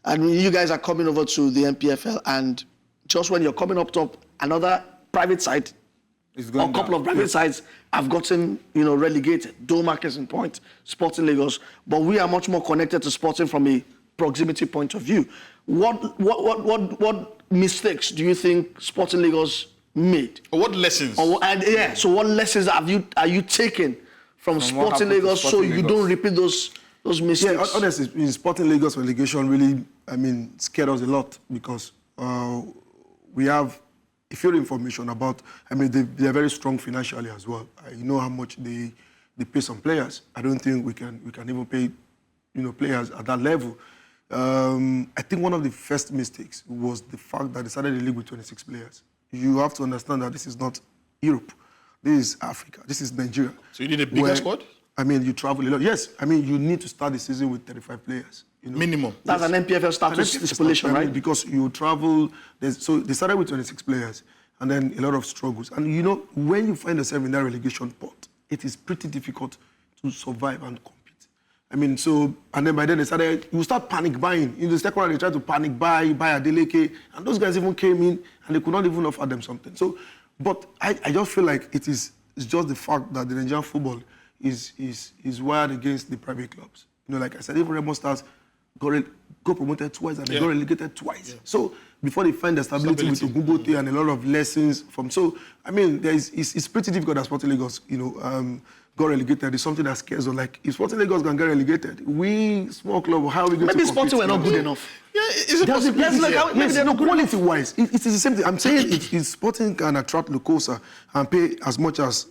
And you guys are coming over to the NPFL, and just when you're coming up top, another private side, or a couple of private sides have gotten, relegated. Doma, case in point, Sporting Lagos. But we are much more connected to Sporting from a proximity point of view. What mistakes do you think Sporting Lagos made? Or what lessons? So what lessons are you taking from Sporting Lagos so you don't repeat those mistakes? Yeah, honestly, in Sporting Lagos relegation really, scared us a lot because we have a few information about, they are very strong financially as well. You know how much they pay some players. I don't think we can even pay, players at that level. I think one of the first mistakes was the fact that they started the league with 26 players. You have to understand that this is not Europe. This is Africa. This is Nigeria. So you need a bigger squad? You travel a lot. Yes, you need to start the season with 35 players. Minimum. That's an NPFL status stipulation, right? Because you travel. So they started with 26 players, and then a lot of struggles. And when you find yourself in that relegation pot, it is pretty difficult to survive and compete. And then by then they started, you start panic buying. In the second round, they tried to panic buy Adeleke, and those guys even came in, and they could not even offer them something. So, but I just feel like it's just the fact that the Nigerian football is wired against the private clubs. Like I said, even Remo Stars got promoted twice and they got relegated twice. Yeah. So before they find the stability with Ogunbote and a lot of lessons from. So it's pretty difficult that Sporting Lagos got relegated. It's something that scares us. Like if Sporting Lagos can get relegated, we small club, how are we going to compete? Maybe Sporting were not good enough. Yeah, is it possible? Yes, they're not quality-wise. It is the same thing. I'm saying if Sporting can attract Lukosa and pay as much as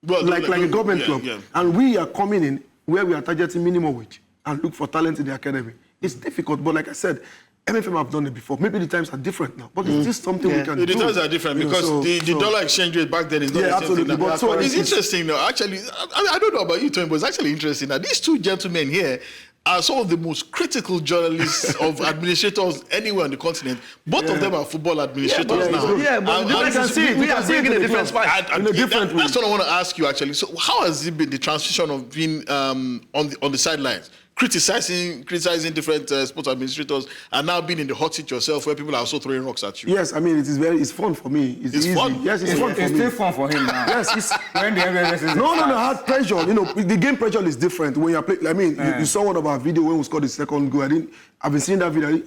like a government club, and we are coming in where we are targeting minimum wage and look for talent in the academy. It's difficult, but like I said, MFM have done it before. Maybe the times are different now, but it's just something we can do. The times are different because the dollar exchange rate back then is not the same thing now. So it's interesting though, actually, I don't know about you, Tony, but it's actually interesting that these two gentlemen here are some of the most critical journalists of administrators anywhere on the continent. Both of them are football administrators now. Yeah, but we can see we are seeing in a different spot. That's what I want to ask you actually. So how has it been, the transition of being on the sidelines, criticizing different sports administrators, and now being in the hot seat yourself where people are also throwing rocks at you? Yes, it's fun for me. It's easy. Fun? Yes, it's fun for me. It's still fun for him now. Yes, when the MLS is hard pressure. The game pressure is different when you're playing. You saw one of our video when we scored the second goal. I've been seeing that video.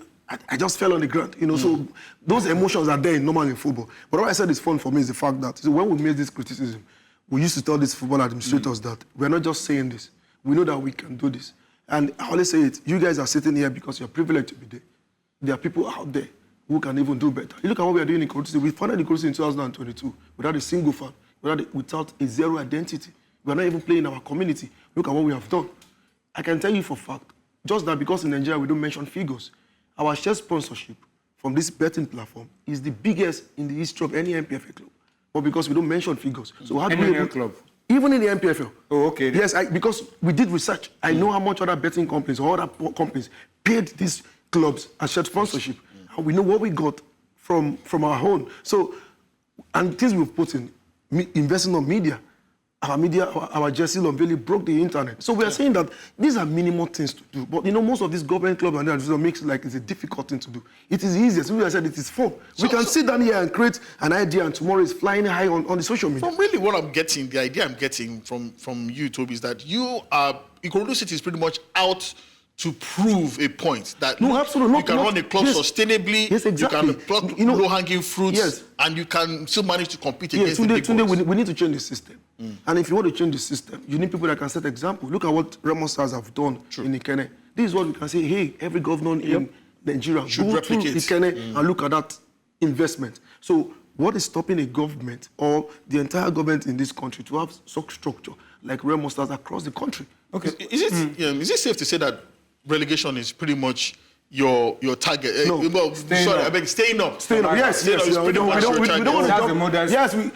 I just fell on the ground. So those emotions are there normally in football. But what I said is fun for me is the fact that when we made this criticism, we used to tell these football administrators that we're not just saying this. We know that we can do this. And I always say it, you guys are sitting here because you're privileged to be there. There are people out there who can even do better. You look at what we are doing in Ikorodu City. We founded Ikorodu City in 2022 without a single fan, without a zero identity. We are not even playing in our community. Look at what we have done. I can tell you for a fact, just that because in Nigeria we don't mention figures, our share sponsorship from this betting platform is the biggest in the history of any NPFL club. But because we don't mention figures. So how do we... club? Even in the NPFL. Oh, okay. Yes, because we did research. I know how much other betting companies or other companies paid these clubs as shared sponsorship. And we know what we got from our own. So, and things we've put in, investing on media. Our jersey unveiling broke the internet. So we are saying that these are minimal things to do. But most of these government clubs and that makes it like it's a difficult thing to do. It is easier. So I said it is fun. We can sit down here and create an idea, and tomorrow is flying high on the social media. From really what I'm getting, the idea I'm getting from you, Tobi, is that Ikorodu City is pretty much out to prove a point that absolutely. You can run a club sustainably, yes, exactly. You can pluck low-hanging fruits, and you can still manage to compete against the big boys. We need to change the system. And if you want to change the system, you need people that can set example. Look at what Remo Stars have done in Ikene. This is what we can say, hey, every governor in Nigeria should replicate Ikene and look at that investment. So what is stopping a government or the entire government in this country to have such structure like Remo Stars across the country? Okay. Is it safe to say that relegation is pretty much your target? No. Staying up. Yes. We don't want to jump.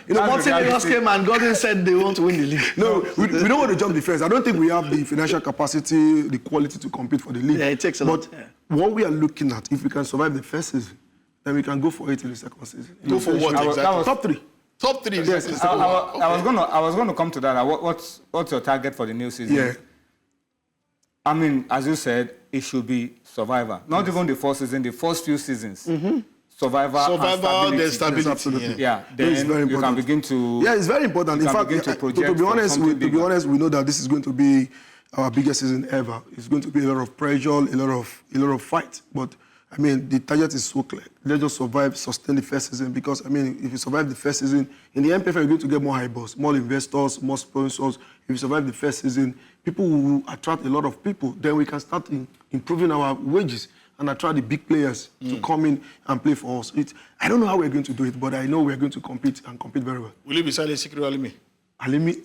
Martin Lagos came and Gordon said they want to win the league. No, we don't want to jump the fence. I don't think we have the financial capacity, the quality to compete for the league. Yeah, it takes a lot. But what we are looking at, if we can survive the first season, then we can go for it in the second season. Go for what exactly? Top three. Top three. Yes. I was going to come to that. What's your target for the new season? Yeah. As you said, it should be Survivor. Not even the first season, the first few seasons. Survivor, the stability. Absolutely. Yeah, then It's very you can important. begin to... Yeah, it's very important. In fact, to be honest, we know that this is going to be our biggest season ever. It's going to be a lot of pressure, a lot of fight. But I mean, the target is so clear. Let's just survive, sustain the first season. Because I mean, if you survive the first season, in the NPFL, you're going to get more eyeballs, more investors, more sponsors. If you survive the first season, people will attract a lot of people. Then we can start improving our wages and attract the big players to come in and play for us. I don't know how we're going to do it, but I know we're going to compete and compete very well. Will you be signing Secret Alimi? Alimi?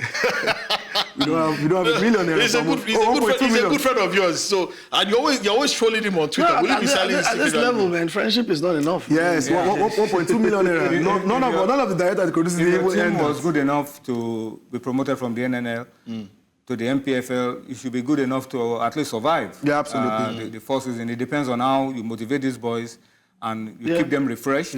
we don't have a millionaire. He's a good friend of yours. So, and you're always trolling him on Twitter. Will you be signing at this level, man, friendship is not enough. Yes, 1.2 million naira. None of the directors could If your team was good enough to be promoted from the NNL to the NPFL, you should be good enough to at least survive. Yeah, absolutely. The first season. It depends on how you motivate these boys and you keep them refreshed,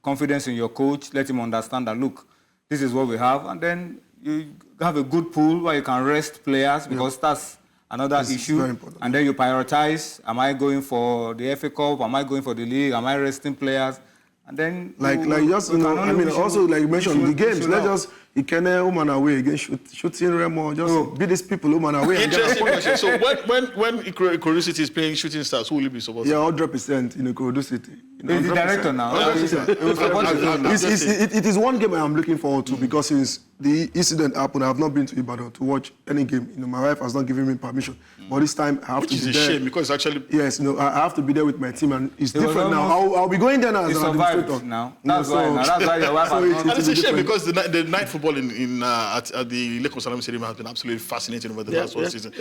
confidence in your coach, let him understand that, look, this is what we have, and then you have a good pool where you can rest players because that's another issue. Very important. And then you prioritize, am I going for the FA Cup, am I going for the league, am I resting players? And then also like you mentioned, the games, let's just Ikene home and away against shooting Remo, just beat these people home and away. Interesting question. So when Ikorodu City is playing Shooting Stars, who will you be supporting? Yeah, 100% in Ikorodu City. He's the director now. It is one game I am looking forward to because since the incident happened, I have not been to Ibadan to watch any game. My wife has not given me permission. But this time I have to be there. Which is a shame because actually... Yes, I have to be there with my team and it's different now. I'll be going there now as an administrator. Now. That's why your wife has not... And it's a shame because the night football at the Lekko Salami Stadium has been absolutely fascinating over the last one season.